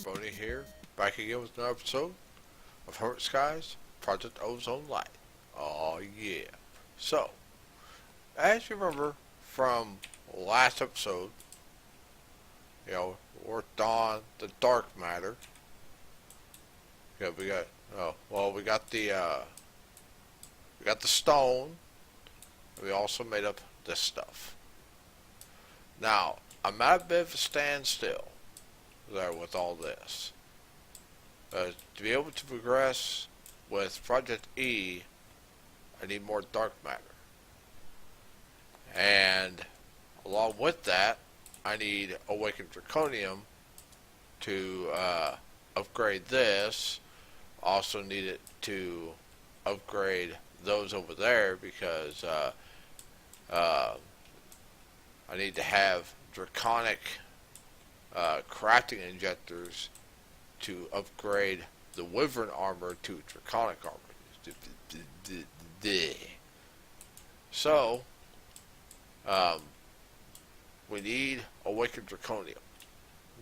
Brony here, back again with another episode of Hermit Skies Project Ozone Lite. Oh yeah. So, as you remember from last episode, worked on the dark matter. Yeah, we got the stone. We also made up this stuff. Now, I'm at a bit of a standstill there with all this. To be able to progress with Project E, I need more dark matter. And along with that, I need Awakened Draconium to upgrade this. Also need it to upgrade those over there because I need to have Draconic crafting injectors to upgrade the Wyvern armor to Draconic armor. So, we need Awakened Draconium.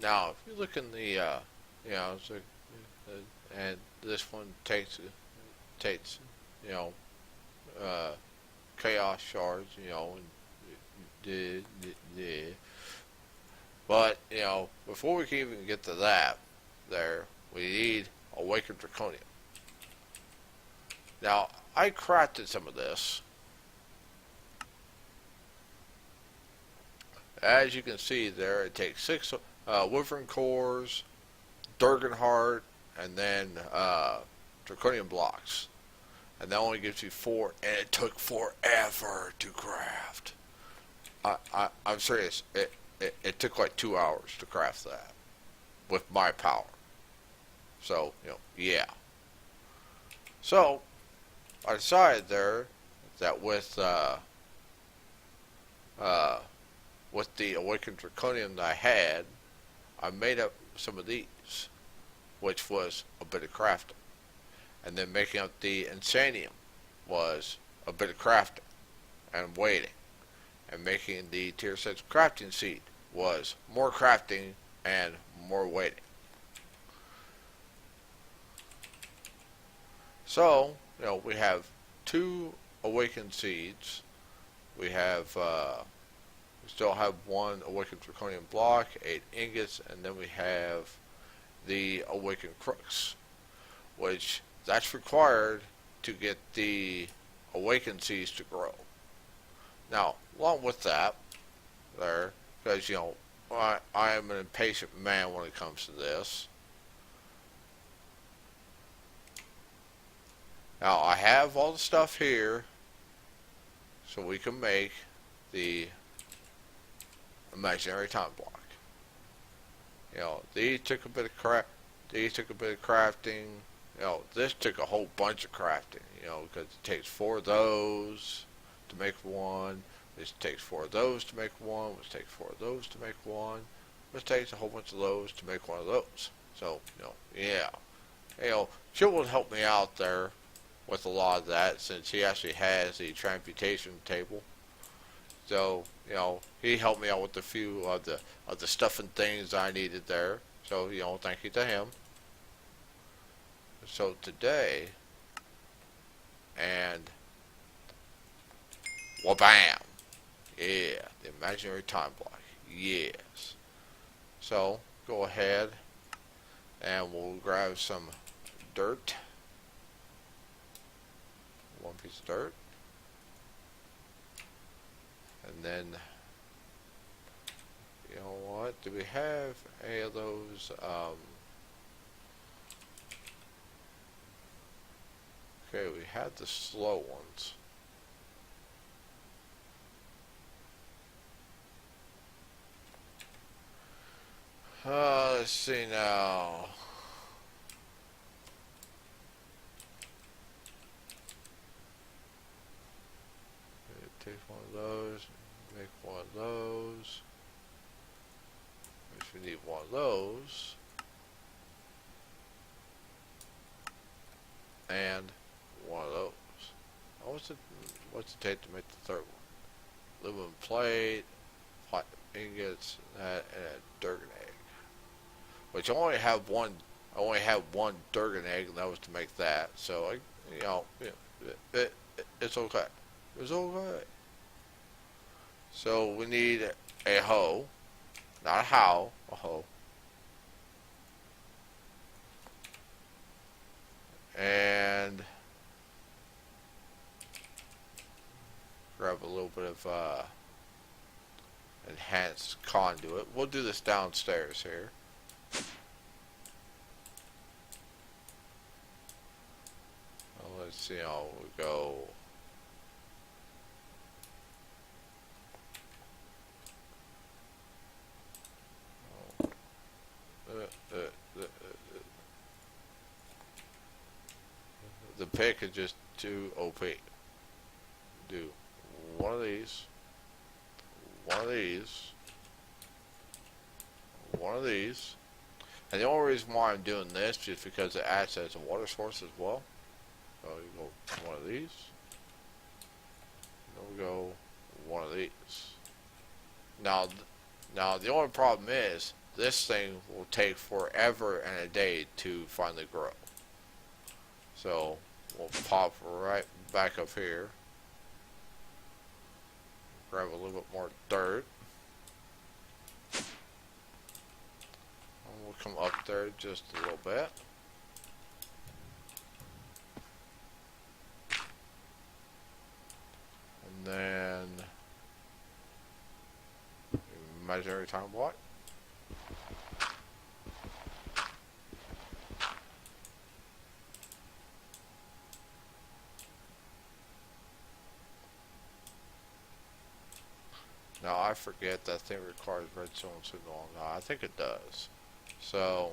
Now, if you look in the, and this one takes chaos shards, but, before we can even get to that, we need Awakened Draconium. Now, I crafted some of this. As you can see there, it takes 6 Wyvern cores, Durgan heart, and then Draconium blocks. And that only gives you 4, and it took forever to craft. I'm serious. It took like 2 hours to craft that with my power. So, yeah. So, I decided there that with the Awakened Draconium that I had, I made up some of these, which was a bit of crafting. And then making up the Insanium was a bit of crafting and waiting. And making the Tier 6 crafting seed was more crafting and more waiting. So, we have 2 awakened seeds. We still have 1 awakened Draconium block, 8 ingots, and then we have the awakened crooks, which that's required to get the awakened seeds to grow. Now, along with that, because I am an impatient man when it comes to this. Now, I have all the stuff here, so we can make the imaginary time block. These took a bit of crafting. This took a whole bunch of crafting. Because it takes 4 of those to make 1. This takes 4 of those to make 1. Which takes 4 of those to make 1. Which takes a whole bunch of those to make 1 of those. So, yeah. Chill will help me out there with a lot of that, since he actually has the transmutation table. So, he helped me out with a few of the stuff and things I needed there. So, thank you to him. So today, and wha-bam! Yeah, the imaginary time block. Yes. So, go ahead and we'll grab some dirt. 1 piece of dirt. And then, you know what? Do we have any of those? Okay, we had the slow ones. Let's see now. Take 1 of those, make 1 of those. Which we need 1 of those. And 1 of those. What's it take to make the 3rd one? Aluminum plate, platinum ingots, and a Durgan egg. which I only have one. I only have one Durgan egg, and that was to make that. So I, it's okay. It's okay. So we need a hoe, not a how, a hoe, and grab a little bit of enhanced conduit. We'll do this downstairs here. Let's see how we go. The pick is just too OP. Do one of these, one of these, one of these. And the only reason why I'm doing this is because it acts as a water source as well. So you go one of these. Then we go one of these. Now the only problem is this thing will take forever and a day to finally grow. So we'll pop right back up here. Grab a little bit more dirt. And we'll come up there just a little bit. And then imaginary time block. Now I forget that thing requires redstone signal. No, I think it does. So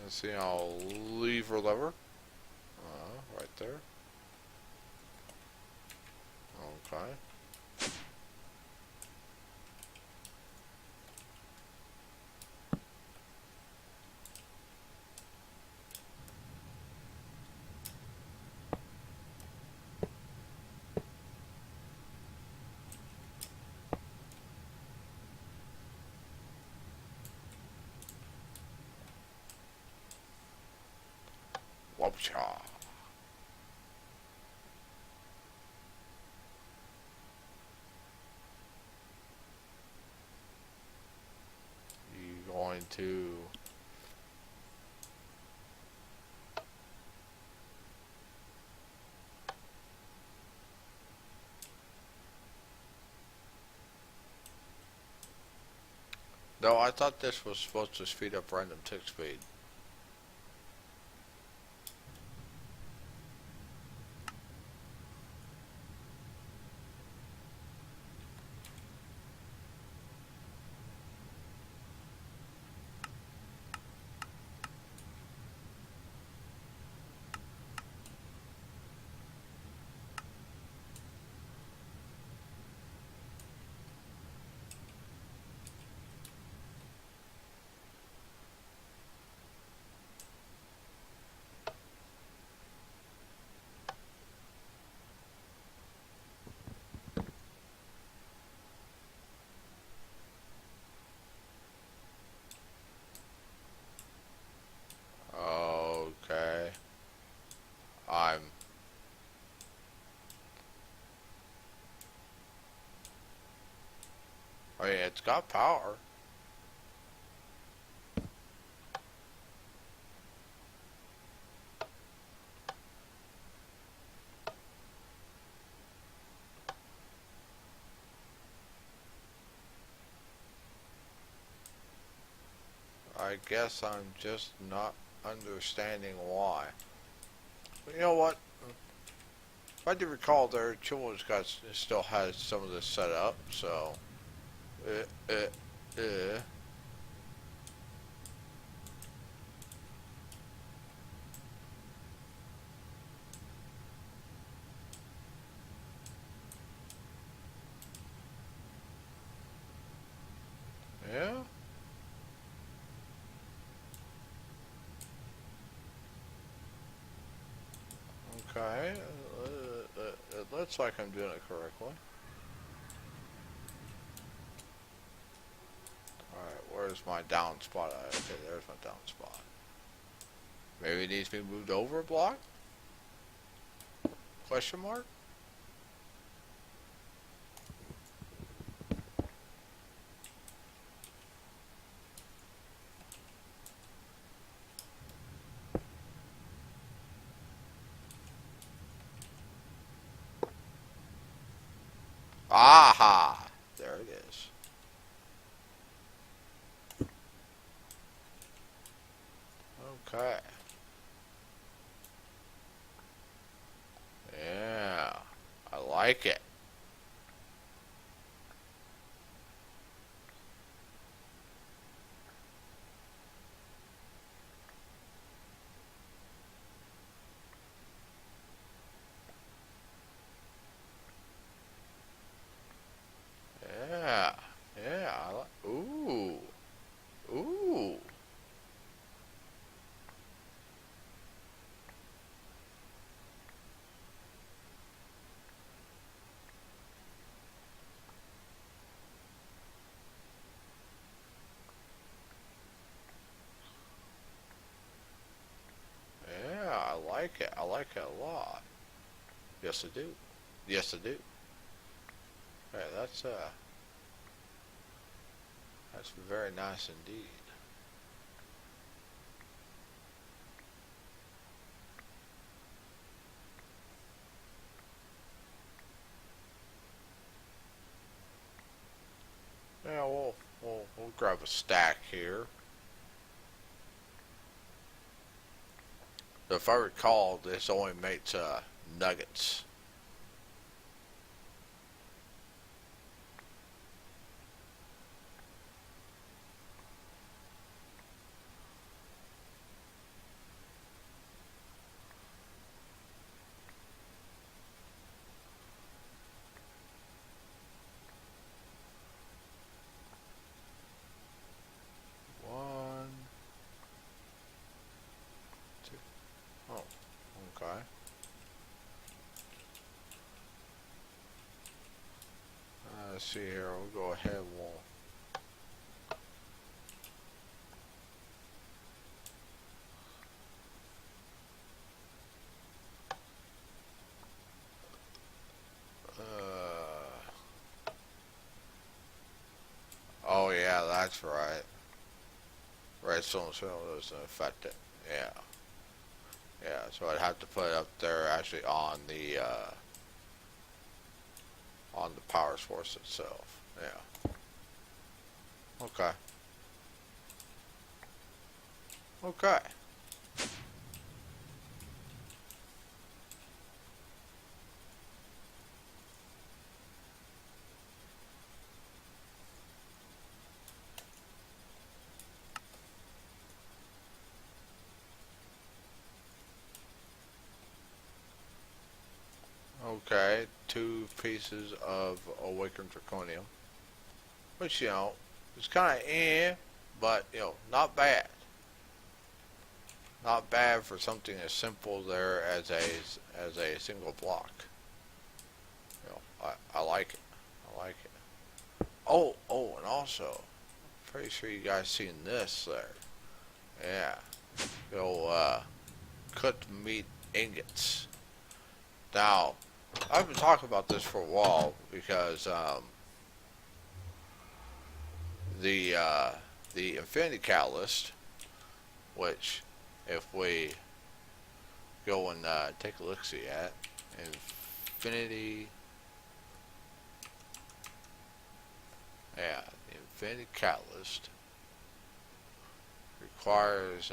let's see. I'll lever lever. Right there. Okay. Whoopcha. You going to No, I thought this was supposed to speed up random tick speed. Okay. I'm I mean, it's got power. I guess I'm just not understanding why. But you know what? If I do recall, there Chiller's got still has some of this set up, so uh, uh, uh. Yeah. Okay. It looks like I'm doing it correctly. where's my down spot? Okay, there's my down spot. Maybe it needs to be moved over a block? Question mark? Aha! There it is. Okay. Yeah. I like it. Yeah. Yeah. I like. Ooh. Ooh. Yeah. I like it. I like it a lot. Yes, I do. Yes, I do. Hey, that's very nice indeed. Yeah, we'll grab a stack here. So if I recall, this only makes nuggets. One, two. Oh, okay. Let's see here. We'll go ahead. We'll oh yeah, that's right. Redstone cell doesn't affect it. Yeah, yeah. So I'd have to put it up there actually on the power source itself. Yeah. Okay. Okay. Okay. 2 pieces of awakened draconium, which is kind of but not bad. Not bad for something as simple there as a single block. I like it. I like it. Oh, and also, pretty sure you guys seen this there. Yeah. Cooked meat ingots. Now, I've been talking about this for a while because the Infinity Catalyst, which if we go and take a look see at Infinity, yeah, the Infinity Catalyst requires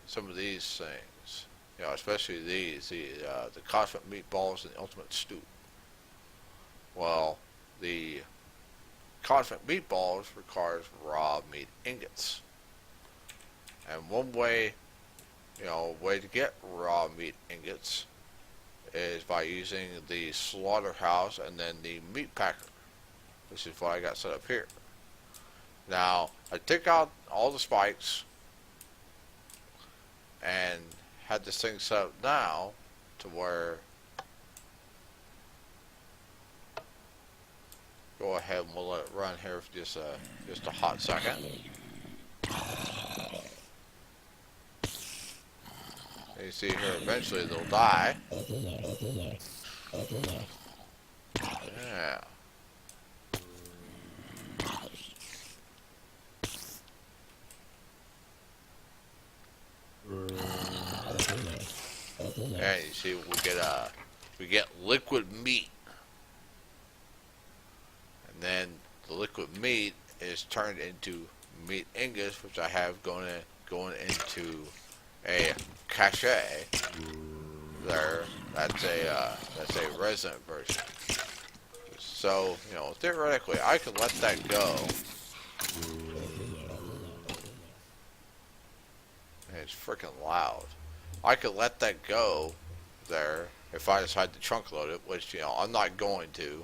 some of these things, especially the cosmic meatballs and the ultimate stew. Well, the cosmic meatballs requires raw meat ingots, and one way to get raw meat ingots is by using the slaughterhouse and then the meat packer, which is what I got set up here. Now, I took out all the spikes and had this thing set up now to where go ahead ahead and we'll let it run here for just a hot second. And you see here, eventually they'll die. Yeah. And you see, we get liquid meat, and then the liquid meat is turned into meat ingots, which I have going into a cache there. That's a resident version. So theoretically, I could let that go. It's freaking loud. I could let that go there if I decide to trunk load it, which I'm not going to,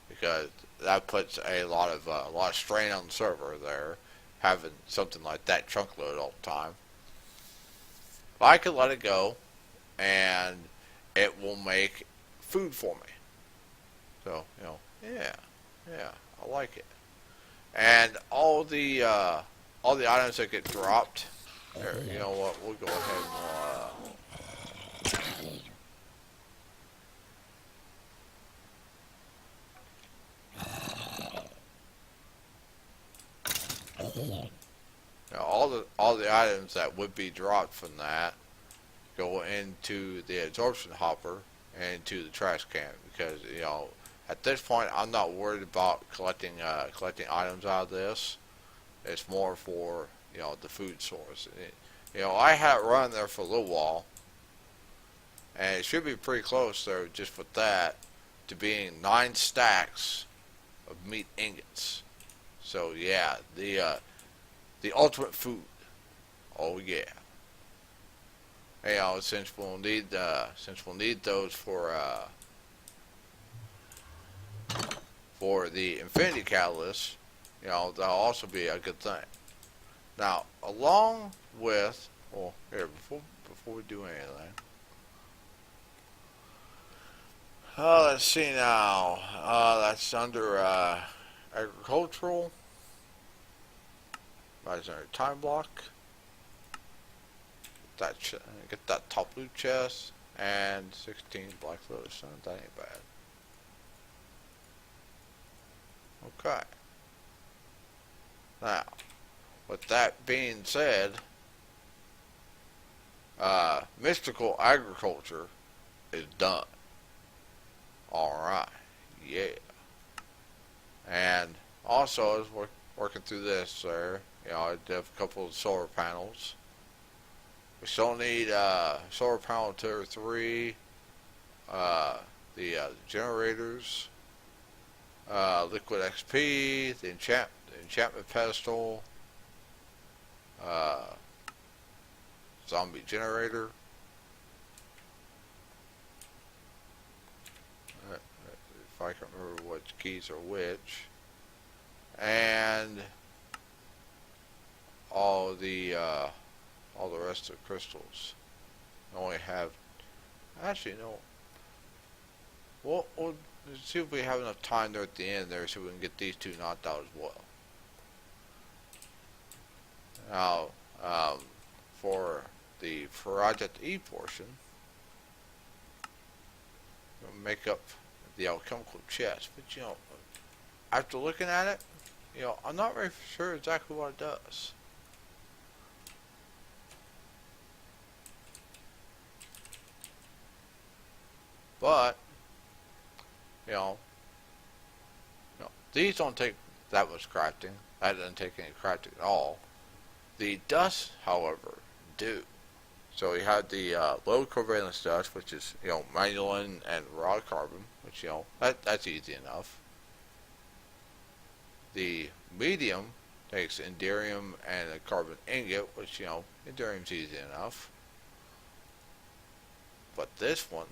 because that puts a lot of strain on the server there, having something like that trunk loaded all the time. But I could let it go, and it will make food for me. So yeah, I like it. And all the items that get dropped. Here, you know what? We'll go ahead and all the items that would be dropped from that go into the absorption hopper and into the trash can, because at this point I'm not worried about collecting items out of this. It's more for the food source. I had it run there for a little while, and it should be pretty close there, just with that, to being 9 stacks of meat ingots. So yeah, the ultimate food. Oh yeah. Since we'll need those for the infinity catalyst, that'll also be a good thing. Now, along with, well, here, before we do anything, let's see now. That's under agricultural. That's under time block. Get that top loot chest and 16 black lotus. That ain't bad. Okay. Now, with that being said, mystical agriculture is done. Alright, yeah. And also, as we're working through this there, I did have a couple of solar panels. We still need solar panel 2 or 3, the generators, liquid XP, the enchantment pedestal, zombie generator. If I can remember which keys are which, and all the rest of the crystals. I only have, actually no. We'll see if we have enough time there at the end there, so we can get these 2 knocked out as well. Now, for the Project E portion, we'll make up the alchemical chest. But after looking at it, I'm not very sure exactly what it does. But these don't take that much crafting. That doesn't take any crafting at all. The dust, however, do. So we have the low covalence dust, which is manulin and raw carbon, which that's easy enough. The medium takes inderium and a carbon ingot, which inderium's easy enough. But this one,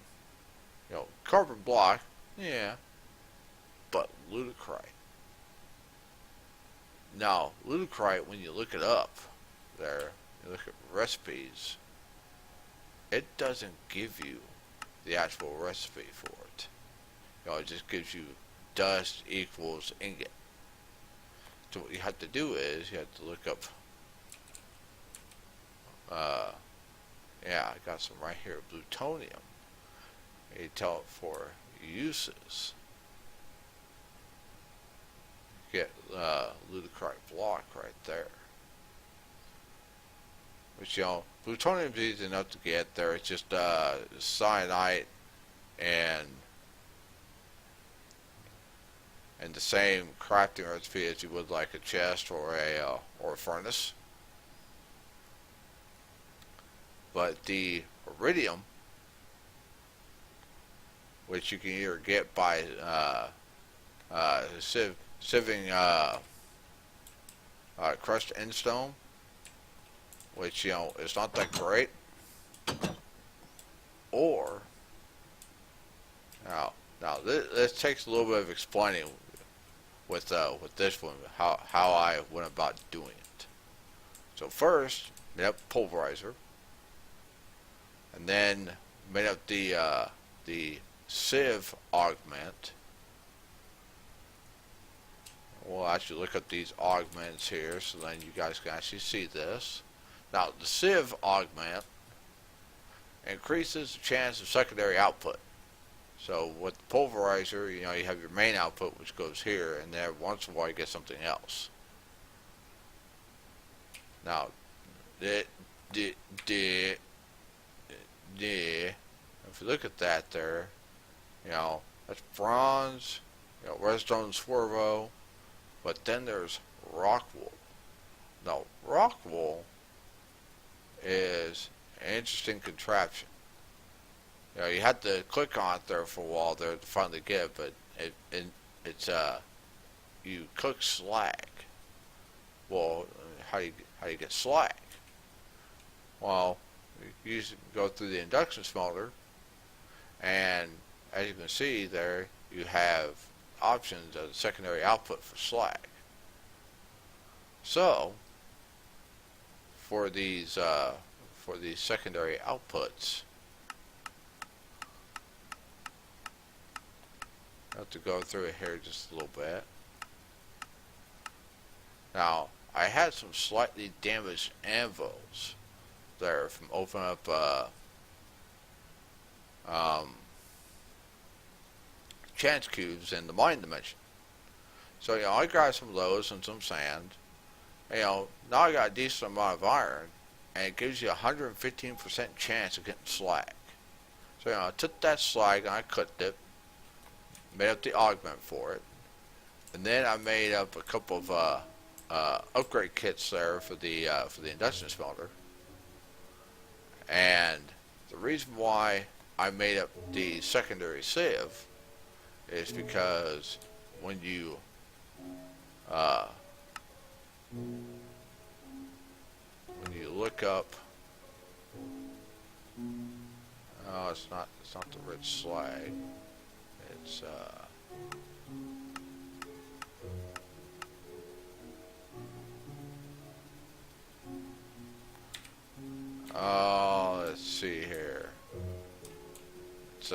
carbon block, yeah, but ludicrite. Now, ludicrite, when you look it up there, you look at recipes, it doesn't give you the actual recipe for it. It just gives you dust equals ingot. So what you have to do is you have to look up. Yeah, I got some right here. Plutonium. You tell it for uses. Get ludicrous block right there. Which, you know, plutonium's easy enough to get there. It's just cyanide and the same crafting recipe as you would like a chest or a furnace. But the iridium, which you can either get by sieving crushed endstone, which, you know, is not that great, or now this takes a little bit of explaining with this one, how I went about doing it. So first, made up pulverizer, and then made up the sieve augment. We'll actually look up these augments here, so then you guys can actually see this. Now, the sieve augment increases the chance of secondary output. So with the pulverizer, you know, you have your main output, which goes here, and then once in a while you get something else. Now, if you look at that there, you know, that's bronze, you know, redstone swervo, but then there's rock wool. Now, rock wool is an interesting contraption. You know, you had to click on it there for a while there to finally get it, but it's you cook slag. Well, how do you get slag? Well, you go through the induction smelter, and as you can see there, you have options as a secondary output for slag. So, for these secondary outputs, I have to go through it here just a little bit. Now, I had some slightly damaged anvils there from opening up chance cubes in the mine dimension. So, you know, I grabbed some of those and some sand. You know, now I got a decent amount of iron, and it gives you a 115% chance of getting slag. So, you know, I took that slag and I cooked it, made up the augment for it, and then I made up a couple of upgrade kits there for the induction smelter. And the reason why I made up the secondary sieve is because when you look up, oh, it's not the rich slag. It's oh, let's see here. It's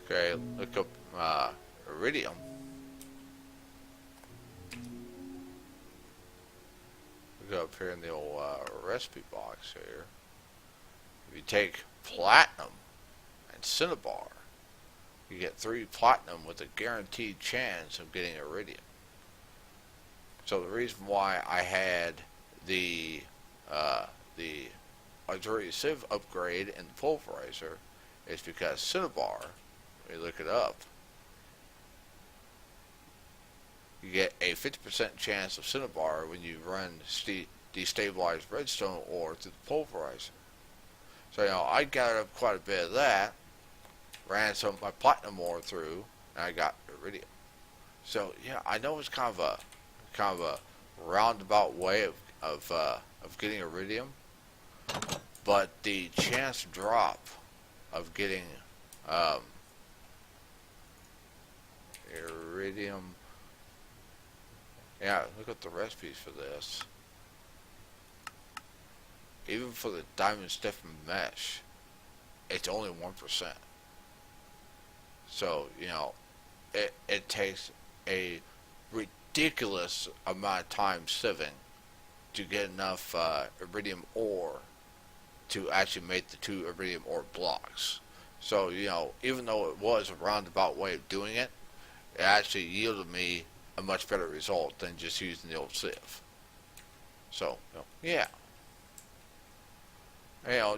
okay, look up iridium. Look up here in the old recipe box here. If you take platinum and cinnabar, you get 3 platinum with a guaranteed chance of getting iridium. So the reason why I had the auxiliary sieve upgrade in the pulverizer is because cinnabar, when you look it up, you get a 50% chance of cinnabar when you run destabilized redstone ore through the pulverizer. So, you know, I gathered up quite a bit of that, ran some of my platinum ore through, and I got iridium. So, yeah, I know it's kind of a roundabout way of getting iridium, but the chance drop of getting iridium. Yeah, look at the recipes for this. Even for the diamond stiff mesh, it's only 1%. So, it takes a ridiculous amount of time sieving to get enough iridium ore to actually make the two iridium ore blocks. So, even though it was a roundabout way of doing it, it actually yielded me a much better result than just using the old sieve. So, yeah.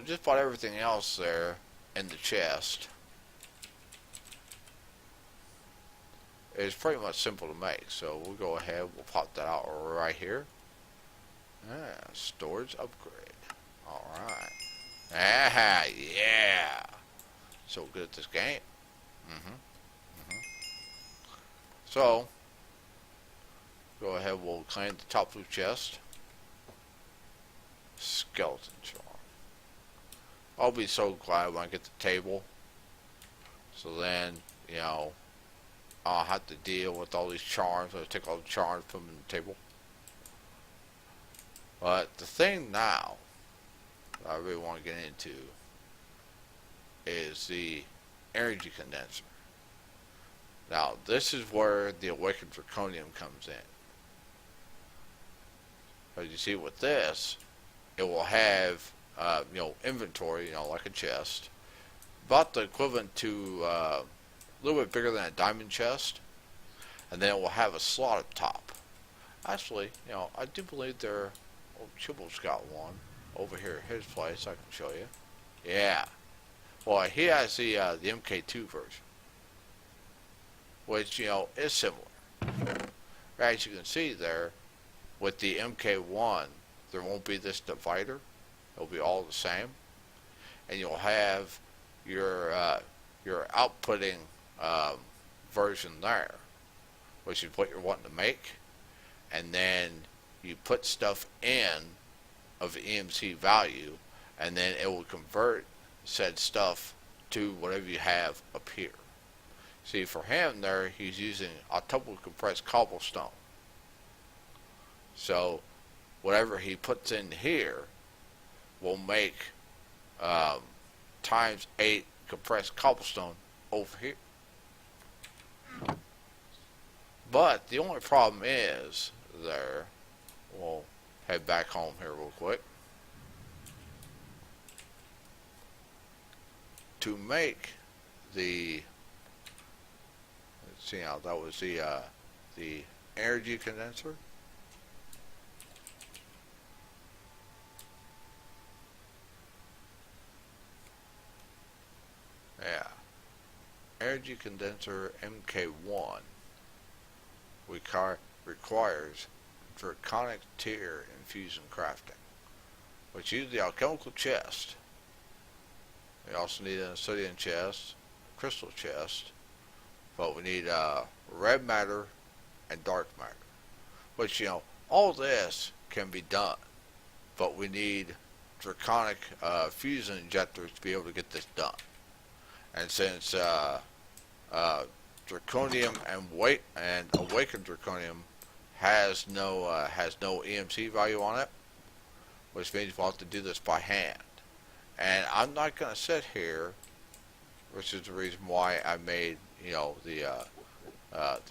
Just bought everything else there in the chest. It's pretty much simple to make, so we'll go ahead, we'll pop that out right here. Storage upgrade. Alright. Yeah. So good at this game. So, go ahead, we'll claim the top blue chest. Skeleton charm. I'll be so glad when I get the table. So then, I'll have to deal with all these charms. I'll take all the charms, put them in the table. But the thing now that I really want to get into is the energy condenser. Now, this is where the awakened Draconium comes in. As you see with this, it will have, inventory, like a chest, about the equivalent to a little bit bigger than a diamond chest, and then it will have a slot up top. Actually, I do believe there, Chibble's got one over here at his place. I can show you. Yeah. Well, he has the Mk2 version, which is similar. As you can see there, with the Mk1, there won't be this divider. It'll be all the same, and you'll have your outputting version there, which is what you're wanting to make, and then you put stuff in of the EMC value, and then it will convert said stuff to whatever you have up here. See, for him there, he's using octuple compressed cobblestone. So whatever he puts in here will make times 8 compressed cobblestone over here. But the only problem is there, we'll head back home here real quick. To make the, let's see now, that was the energy condenser. Yeah. Energy Condenser Mk2 requires Draconic tier infusion crafting, which uses the alchemical chest. We also need an obsidian chest, a crystal chest, but we need red matter and dark matter, which, all this can be done, but we need Draconic fusion injectors to be able to get this done. And since Draconium and Awakened Draconium has no EMC value on it, which means we'll have to do this by hand. And I'm not going to sit here, which is the reason why I made the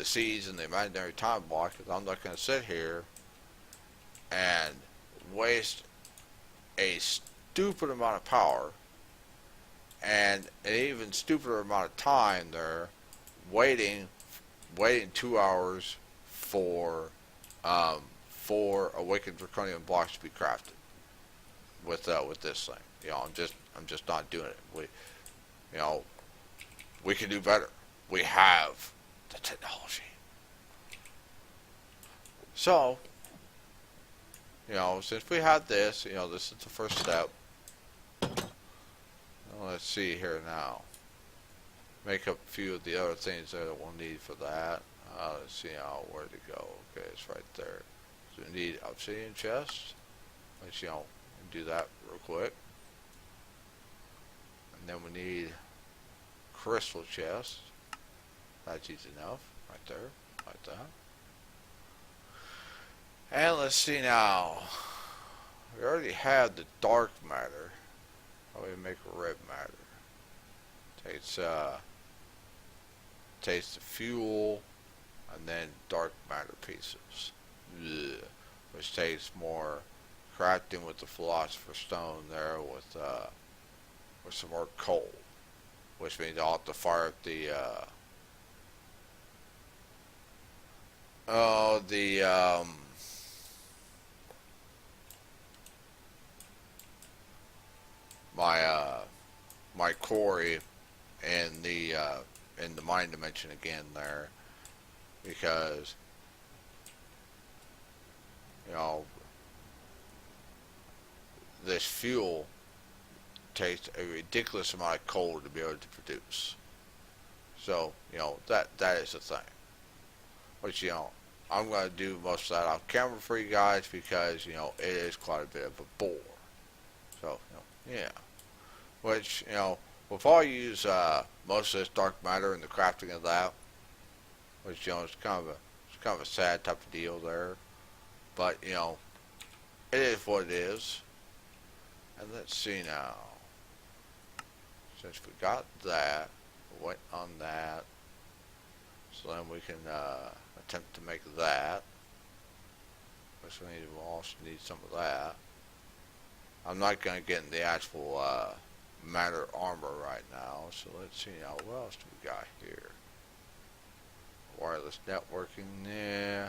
seeds and the imaginary time block. Because I'm not going to sit here and waste a stupid amount of power and an even stupider amount of time there, waiting 2 hours for awakened draconium blocks to be crafted with this thing. I'm just not doing it. We can do better. We have the technology. So, since we had this, this is the first step. Let's see here now. Make up a few of the other things that we'll need for that. Let's see now where to go. Okay, it's right there. So we need obsidian chest. Let's do that real quick. And then we need crystal chest. That's easy enough. Right there. Like that. And let's see now. We already had the dark matter. How do we make red matter? Takes takes the fuel and then dark matter pieces. Ugh. Which takes more crafting with the philosopher's stone there with some more coal. Which means I'll have to fire up the my quarry in the mine dimension again there, because you know this fuel takes a ridiculous amount of coal to be able to produce. So that is the thing. Which I'm going to do most of that off camera for you guys, because it is quite a bit of a bore. So yeah. Which we'll probably use most of this dark matter in the crafting of that. Which it's kind of a sad type of deal there. But it is what it is. And let's see now. Since we got that, we went on that. So then we can attempt to make that. Which we'll also need some of that. I'm not going to get in the actual matter armor right now. So let's see now. What else do we got here? Wireless networking, yeah.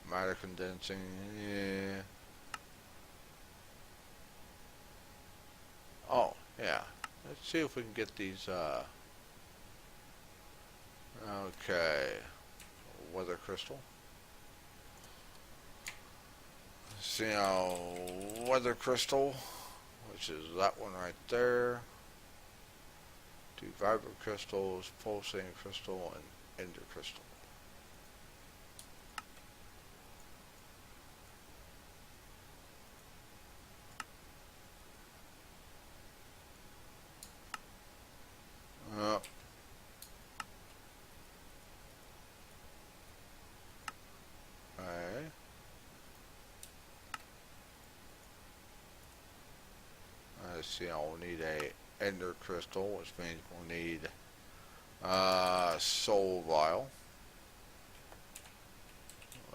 Matter condensing, yeah. Oh, yeah. Let's see if we can get these, okay. Weather crystal. Let's see now, weather crystal, which is that one right there. 2 vibrant crystals, pulsating crystal, and ender crystal. Let's see, we'll need a ender crystal, which means we'll need soul vial.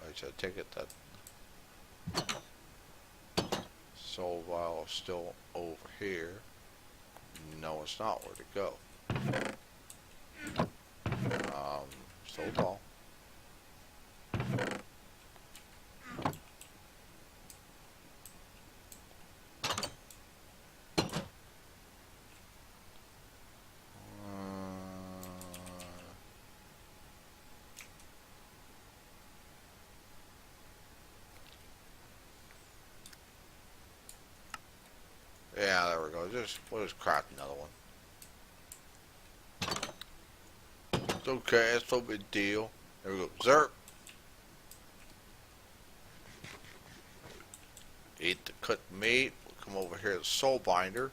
Which I take it that soul vial is still over here. No, it's not. Where'd it go? Soul vial. Yeah, there we go. We'll just craft another one. It's okay, it's no big deal. There we go. Zerp. Eat the cooked meat. We'll come over here to the soul binder.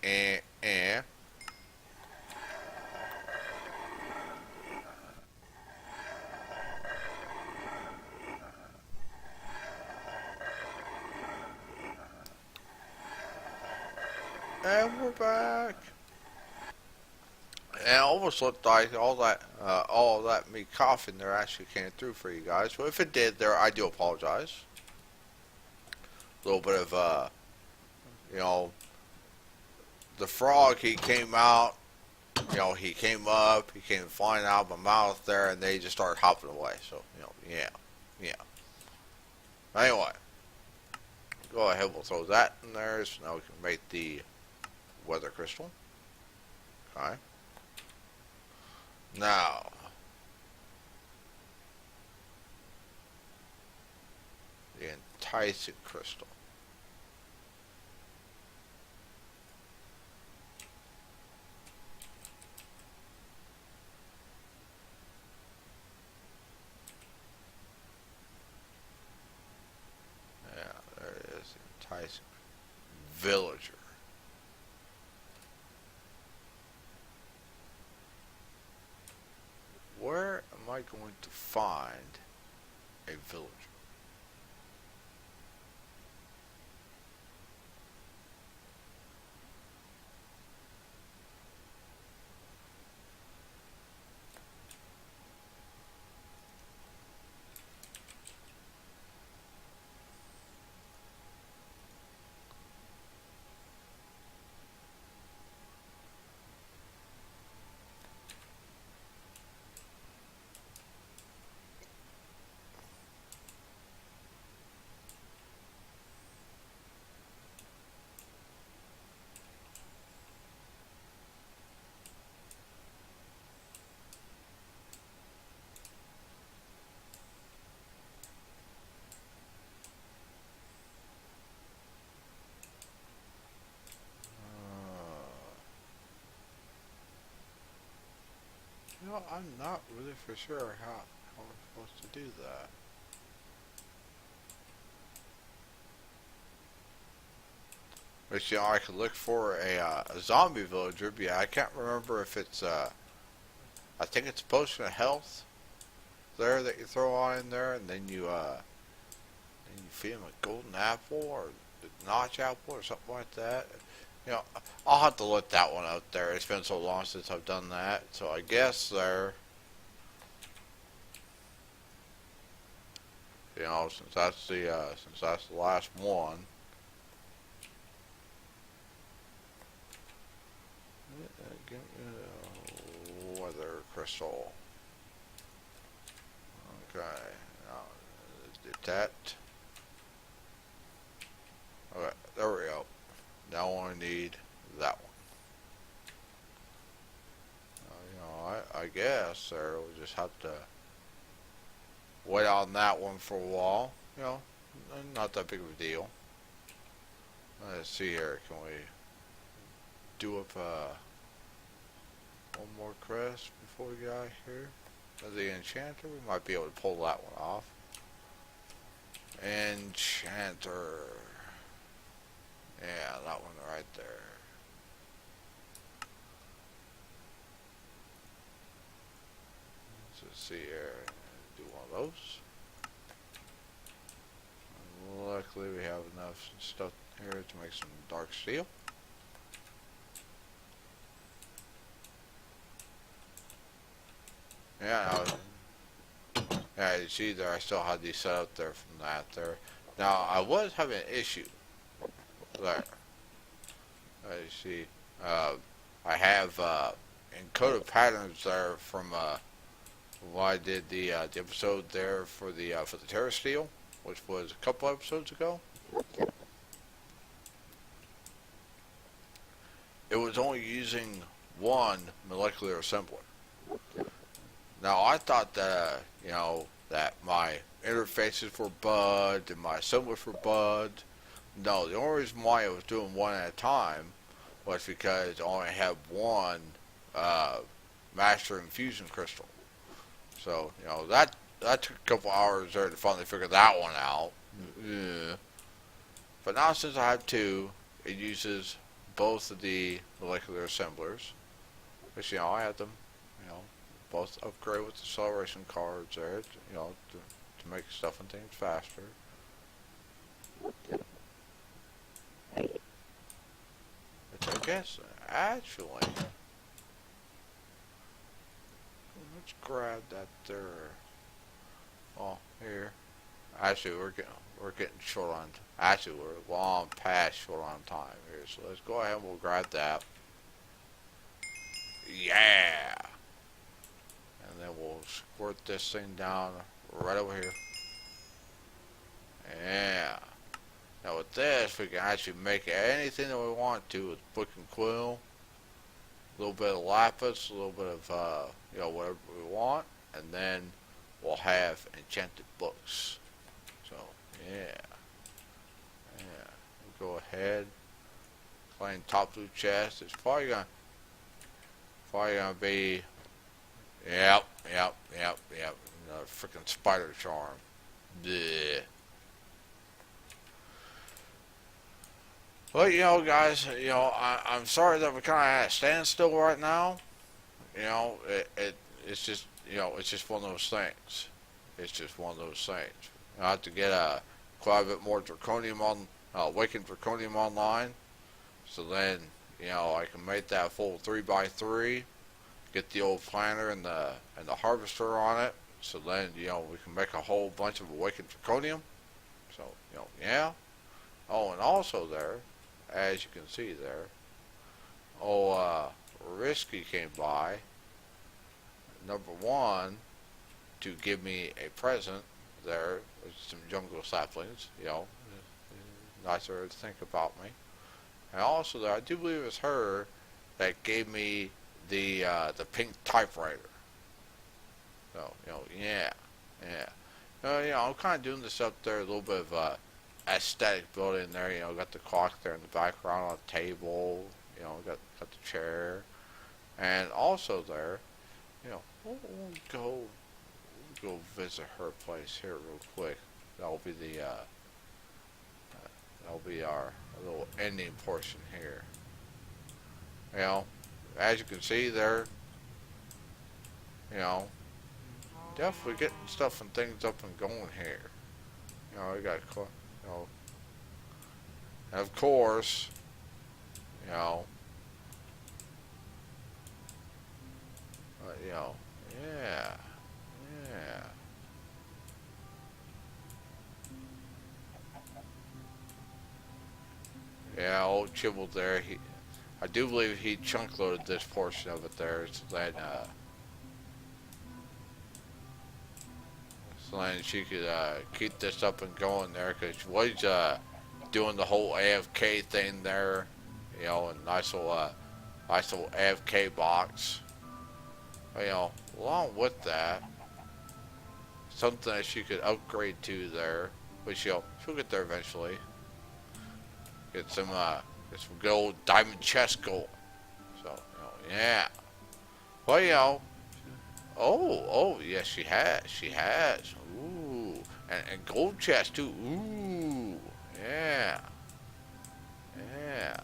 And we're back. And it almost looked like all of that me coughing there actually came through for you guys. So if it did there, I do apologize. A little bit of, the frog, he came out, he came up, he came flying out of my mouth there, and they just started hopping away. So, yeah. Anyway, go ahead, we'll throw that in there, so now we can make the weather crystal. Okay. Now, the enticing crystal. Yeah, there it is, the enticing villager. Where am I going to find a villager? know, I'm not really for sure how we're supposed to do that. But you know, I could look for a zombie villager. But yeah, I can't remember if it's I think it's a potion of health there that you throw on in there, and then you feed him a golden apple or a notch apple or something like that. You know, I'll have to look that one out there. It's been so long since I've done that, so I guess there. You know, since that's the last one. Weather crystal. Okay, now did that. Okay, there we go. Now I need that one. You know, I guess there we'll just have to wait on that one for a while. You know, not that big of a deal. Let's see here. Can we do up one more crest before we get out of here? The enchanter, we might be able to pull that one off. Enchanter. Yeah, that one right there. Let's see here. Do one of those. And luckily we have enough stuff here to make some dark steel. Yeah, yeah, you see there, I still had these set up there from that there. Now, I was having an issue there. As you see, I have encoded patterns there from when I did the episode there for the Terra Steel, which was a couple episodes ago. It was only using one molecular assembler. Now I thought that you know that my interfaces were bugged and my assemblers were bugged. No, the only reason why I was doing one at a time was because I only had one master infusion crystal. So you know that took a couple hours there to finally figure that one out. Yeah. But now since I have two, it uses both of the molecular assemblers. Which you know I have them. You know. Both upgrade with acceleration cards there, you know, to make stuff and things faster. Which I guess, actually, let's grab that there. Oh, here. Actually, we're getting short on. Actually, we're long past short on time here, so let's go ahead and we'll grab that. Yeah. And then we'll squirt this thing down right over here. Yeah. Now with this, we can actually make anything that we want to with book and quill. A little bit of lapis, a little bit of, you know, whatever we want. And then we'll have enchanted books. So, yeah. Yeah. We'll go ahead. Claim top blue chest. It's probably gonna be Yep. Another freaking spider charm. Bleh. Well, you know, guys, you know, I'm sorry that we're kind of at a standstill right now. You know, it's just, you know, it's just one of those things. It's just one of those things. I have to get quite a bit more Draconium on, Awakened Draconium online. So then, you know, I can make that full 3x3. Get the old planter and the harvester on it, so then you know we can make a whole bunch of awakened draconium. So you know, yeah. Oh, and also there, as you can see there, Risky came by. Number one, to give me a present there with some jungle saplings. You know, nicer to think about me. And also there, I do believe it was her that gave me the pink typewriter. So you know, yeah. You know, I'm kind of doing this up there, a little bit of aesthetic building there. You know, got the clock there in the background on the table. You know, got the chair, and also there, you know, we'll go visit her place here real quick. That'll be that'll be our little ending portion here. You know, as you can see there, you know, definitely getting stuff and things up and going here. You know, we got, you know, and of course, you know, yeah, yeah. Yeah, old Chibble there. I do believe he chunk loaded this portion of it there, so then she could keep this up and going there, because she was doing the whole AFK thing there, you know, and nice little AFK box. You know, along with that, something that she could upgrade to there, which she'll get there eventually. Get some good old diamond chest gold. So, you know, yeah. Well, you know, oh, yes, she has. Ooh, and gold chest too. Ooh, yeah, yeah.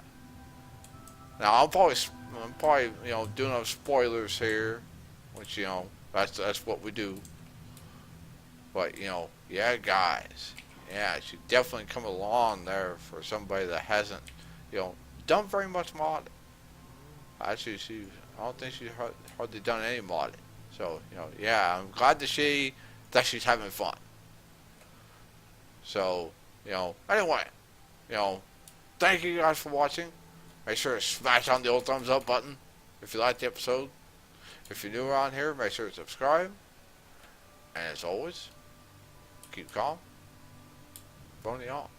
Now I'm probably, you know, doing up spoilers here, which, you know, that's what we do. But, you know, yeah, guys, yeah, she definitely come along there for somebody that hasn't, you know, done very much modding. Actually, I don't think she's hardly done any modding. So, you know, yeah, I'm glad to see that she's having fun. So, you know, anyway, you know, thank you guys for watching. Make sure to smash on the old thumbs up button if you liked the episode. If you're new around here, make sure to subscribe. And as always, keep calm. Boney on.